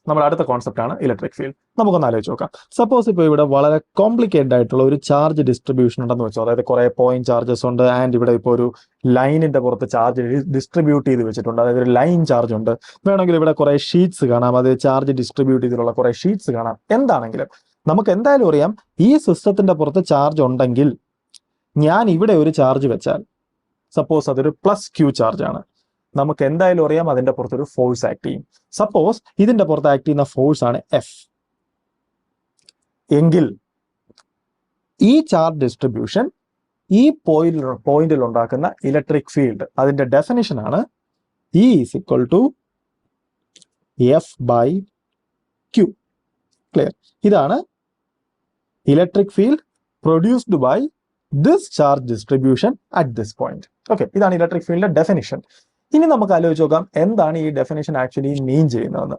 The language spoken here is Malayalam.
നമ്മുടെ അടുത്ത കോൺസെപ്റ്റ് ആണ് ഇലക്ട്രിക് ഫീൽഡ്. നമുക്കൊന്ന് ആലോചിച്ച് നോക്കാം. സപ്പോസ് ഇപ്പോൾ ഇവിടെ വളരെ കോംപ്ലിക്കേറ്റഡ് ആയിട്ടുള്ള ഒരു ചാർജ് ഡിസ്ട്രിബ്യൂഷൻ ഉണ്ടെന്ന് വെച്ചോ. അതായത് കുറെ പോയിന്റ് ചാർജസ് ഉണ്ട് ആൻഡ് ഇവിടെ ഇപ്പോൾ ഒരു ലൈനിന്റെ പുറത്ത് ചാർജ് ഡിസ്ട്രിബ്യൂട്ട് ചെയ്ത് വെച്ചിട്ടുണ്ട്. അതായത് ഒരു ലൈൻ ചാർജ് ഉണ്ട്. വേണമെങ്കിൽ ഇവിടെ കുറെ ഷീറ്റ്സ് കാണാം, അത് ചാർജ് ഡിസ്ട്രിബ്യൂട്ട് ചെയ്തിട്ടുള്ള കുറെ ഷീറ്റ്സ് കാണാം. എന്താണെങ്കിലും നമുക്ക് എന്തായാലും അറിയാം, ഈ സിസ്റ്റത്തിന്റെ പുറത്ത് ചാർജ് ഉണ്ടെങ്കിൽ ഞാൻ ഇവിടെ ഒരു ചാർജ് വെച്ചാൽ, സപ്പോസ് അതൊരു പ്ലസ് ക്യൂ ചാർജ് ആണ്, നമുക്ക് എന്തായാലും അറിയാം അതിന്റെ പുറത്തൊരു ഫോഴ്സ് ആക്ട് ചെയ്യും. സപ്പോസ് ഇതിന്റെ പുറത്ത് ആക്ട് ചെയ്യുന്ന ഫോഴ്സ് ആണ് എഫ് എങ്കിൽ ഈ ചാർജ് ഡിസ്ട്രിബ്യൂഷൻ ഈ പോയിന്റിൽ ഉണ്ടാക്കുന്ന ഇലക്ട്രിക് ഫീൽഡ്, അതിന്റെ ഡെഫിനിഷൻ ആണ് E is equal to F by Q. Clear? ഇതാണ് electric field produced by this charge distribution at this point. Okay, ഇതാണ് ഇലക്ട്രിക് ഫീൽഡിന്റെ ഡെഫിനിഷൻ. ഇനി നമുക്ക് ആലോചിച്ച് നോക്കാം എന്താണ് ഈ ഡെഫിനിഷൻ ആക്ച്വലി മീൻ ചെയ്യുന്നതെന്ന്.